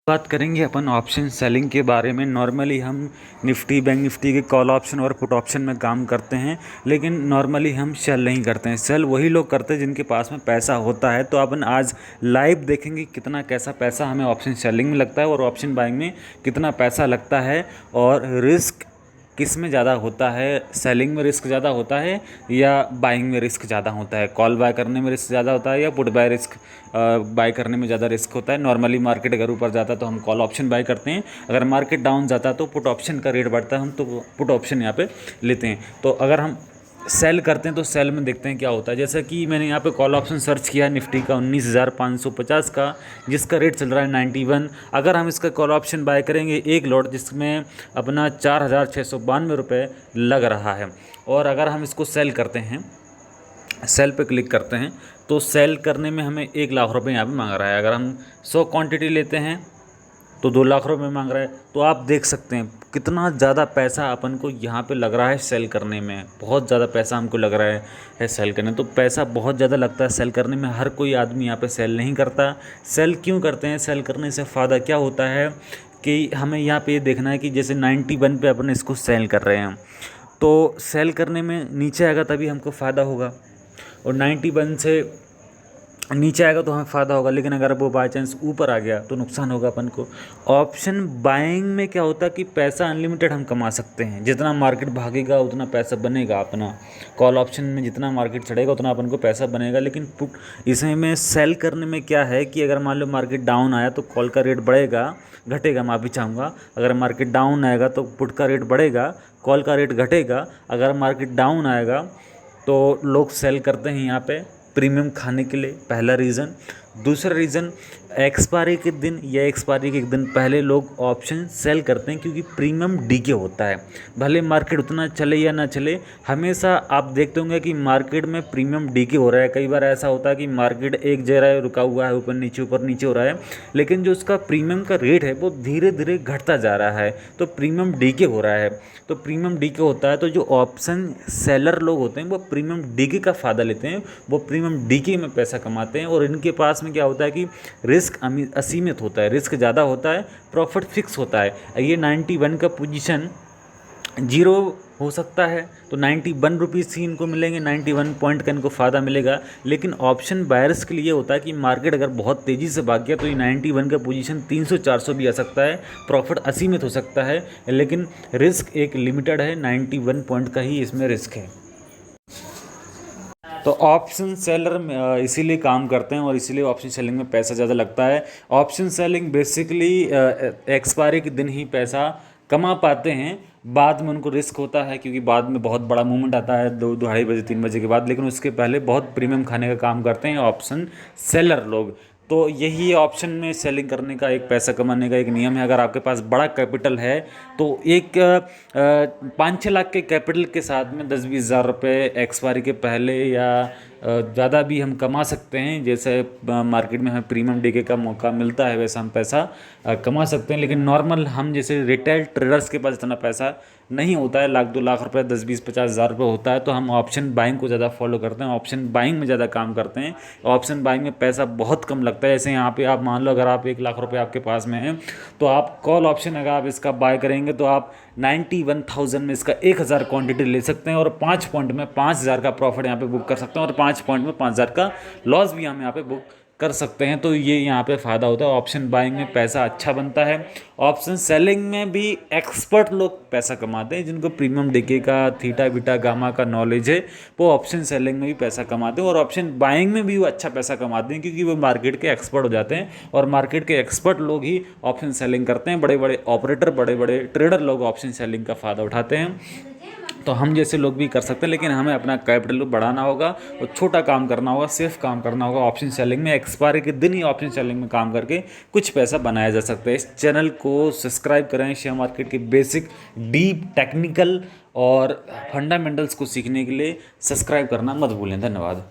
बात करेंगे अपन option selling के बारे में। नॉर्मली हम निफ्टी बैंक निफ्टी के कॉल ऑप्शन और पुट ऑप्शन में काम करते हैं, लेकिन नॉर्मली हम सेल नहीं करते हैं। सेल वही लोग करते हैं जिनके पास में पैसा होता है। तो अपन आज लाइव देखेंगे कितना कैसा पैसा हमें ऑप्शन सेलिंग में लगता है और ऑप्शन बाइंग में कितना पैसा लगता है, और रिस्क किस में ज़्यादा होता है। सेलिंग में रिस्क ज़्यादा होता है या बाइंग में रिस्क ज़्यादा होता है। कॉल बाय करने में रिस्क ज़्यादा होता है या पुट बाय रिस्क बाय करने में ज़्यादा रिस्क होता है। नॉर्मली मार्केट अगर ऊपर जाता है तो हम कॉल ऑप्शन बाय करते हैं, अगर मार्केट डाउन जाता है तो पुट ऑप्शन का रेट बढ़ता है, हम तो पुट ऑप्शन यहाँ पे लेते हैं। तो अगर हम सेल करते हैं तो सेल में देखते हैं क्या होता है। जैसा कि मैंने यहाँ पे कॉल ऑप्शन सर्च किया निफ्टी का 19,550 का, जिसका रेट चल रहा है 91। अगर हम इसका कॉल ऑप्शन बाय करेंगे एक लॉट जिसमें अपना 4,692 रुपये लग रहा है, और अगर हम इसको सेल करते हैं, सेल पे क्लिक करते हैं, तो सेल करने में हमें 1,00,000 रुपये यहाँ पे मांग रहा है। अगर हम 100 क्वांटिटी लेते हैं तो 2,00,000 रुपये मांग रहा है। तो आप देख सकते हैं कितना ज़्यादा पैसा अपन को यहाँ पे लग रहा है सेल करने में। बहुत ज़्यादा पैसा हमको लग रहा है सेल करने। तो पैसा बहुत ज़्यादा लगता है सेल करने में। हर कोई आदमी यहाँ पे सेल नहीं करता। सेल क्यों करते हैं? सेल करने से फ़ायदा क्या होता है कि हमें यहाँ पे ये देखना है कि जैसे 91 पे अपन इसको सेल कर रहे हैं, तो सेल करने में नीचे आएगा तभी हमको फ़ायदा होगा, और 91 से नीचे आएगा तो हमें फ़ायदा होगा। लेकिन अगर वो बाई चांस ऊपर आ गया तो नुकसान होगा अपन को। ऑप्शन बाइंग में क्या होता है कि पैसा अनलिमिटेड हम कमा सकते हैं। जितना मार्केट भागेगा उतना पैसा बनेगा अपना। कॉल ऑप्शन में जितना मार्केट चढ़ेगा उतना अपन को पैसा बनेगा। लेकिन पुट इसमें सेल करने में क्या है कि अगर मान लो मार्केट डाउन आया तो कॉल का रेट बढ़ेगा, घटेगा, माफ़ी चाहूँगा। अगर मार्केट डाउन आएगा तो पुट का रेट बढ़ेगा, कॉल का रेट घटेगा। अगर मार्केट डाउन आएगा तो लोग सेल करते हैं यहाँ पे प्रीमियम खाने के लिए, पहला रीज़न। दूसरा रीज़न, एक्सपायरी के दिन या एक्सपायरी के एक दिन पहले लोग ऑप्शन सेल करते हैं, क्योंकि प्रीमियम डीके होता है। भले मार्केट उतना चले या ना चले, हमेशा आप देखते होंगे कि मार्केट में प्रीमियम डीके हो रहा है। कई बार ऐसा होता है कि मार्केट एक जगह रुका हुआ है, ऊपर नीचे हो रहा है, लेकिन जो उसका प्रीमियम का रेट है वो धीरे धीरे घटता जा रहा है, तो प्रीमियम डीके हो रहा है। तो प्रीमियम डीके होता है तो जो ऑप्शन सेलर लोग होते हैं वो प्रीमियम डीके का फ़ायदा लेते हैं, वो प्रीमियम डीके में पैसा कमाते हैं। और इनके पास में क्या होता है कि रिस्क असीमित होता है, रिस्क ज़्यादा होता है, प्रॉफिट फिक्स होता है। ये 91 का पोजीशन 0 हो सकता है तो 91 रुपीज़ ही इनको मिलेंगे, 91 पॉइंट का इनको फ़ायदा मिलेगा। लेकिन ऑप्शन बायर्स के लिए होता है कि मार्केट अगर बहुत तेज़ी से भाग गया तो ये 91 का पोजीशन 300-400 भी आ सकता है, प्रॉफिट असीमित हो सकता है। लेकिन रिस्क एक लिमिटेड है, 91 पॉइंट का ही इसमें रिस्क है। तो ऑप्शन सेलर इसीलिए काम करते हैं और इसीलिए ऑप्शन सेलिंग में पैसा ज़्यादा लगता है। ऑप्शन सेलिंग बेसिकली एक्सपायरी के दिन ही पैसा कमा पाते हैं, बाद में उनको रिस्क होता है, क्योंकि बाद में बहुत बड़ा मूवमेंट आता है 2-2:30 बजे 3 बजे के बाद। लेकिन उसके पहले बहुत प्रीमियम खाने का काम करते हैं ऑप्शन सेलर लोग। तो यही ऑप्शन में सेलिंग करने का एक पैसा कमाने का एक नियम है। अगर आपके पास बड़ा कैपिटल है तो एक 5-6 लाख के कैपिटल के साथ में 10-20 हज़ार रुपये एक्सपायरी के पहले या ज़्यादा भी हम कमा सकते हैं। जैसे मार्केट में हमें प्रीमियम डीके का मौका मिलता है वैसा हम पैसा कमा सकते हैं। लेकिन नॉर्मल हम जैसे रिटेल ट्रेडर्स के पास इतना पैसा नहीं होता है, 1,00,000-2,00,000 रुपये, 10-20-50 हज़ार रुपये होता है, तो हम ऑप्शन बाइंग को ज़्यादा फॉलो करते हैं, ऑप्शन बाइंग में ज़्यादा काम करते हैं। ऑप्शन बाइंग में पैसा बहुत कम लगता है। जैसे यहाँ पे आप मान लो अगर आप 1,00,000 रुपये आपके पास में है तो आप कॉल ऑप्शन अगर आप इसका बाय करेंगे तो आप 91,000 में इसका 1,000 क्वांटिटी ले सकते हैं और 5 पॉइंट में 5,000 का प्रॉफिट यहाँ पे बुक कर सकते हैं, और 5 पॉइंट में 5,000 का लॉस भी हम यहाँ पे बुक कर सकते हैं। तो ये यहाँ पे फ़ायदा होता है। ऑप्शन बाइंग में पैसा अच्छा बनता है। ऑप्शन सेलिंग में भी एक्सपर्ट लोग पैसा कमाते हैं, जिनको प्रीमियम डीके का, थीटा बीटा गामा का नॉलेज है, वो ऑप्शन सेलिंग में भी पैसा कमाते हैं। और ऑप्शन बाइंग में भी वो अच्छा पैसा कमाते हैं, क्योंकि वो मार्केट के एक्सपर्ट हो जाते हैं, और मार्केट के एक्सपर्ट लोग ही ऑप्शन सेलिंग करते हैं। बड़े बड़े ऑपरेटर, बड़े बड़े ट्रेडर लोग ऑप्शन सेलिंग का फ़ायदा उठाते हैं। तो हम जैसे लोग भी कर सकते हैं, लेकिन हमें अपना कैपिटल बढ़ाना होगा और छोटा काम करना होगा, सेफ काम करना होगा। ऑप्शन सेलिंग में एक्सपायरी के दिन ही ऑप्शन सेलिंग में काम करके कुछ पैसा बनाया जा सकता है। इस चैनल को सब्सक्राइब करें। शेयर मार्केट के बेसिक, डीप, टेक्निकल और फंडामेंटल्स को सीखने के लिए सब्सक्राइब करना मत भूलें। धन्यवाद।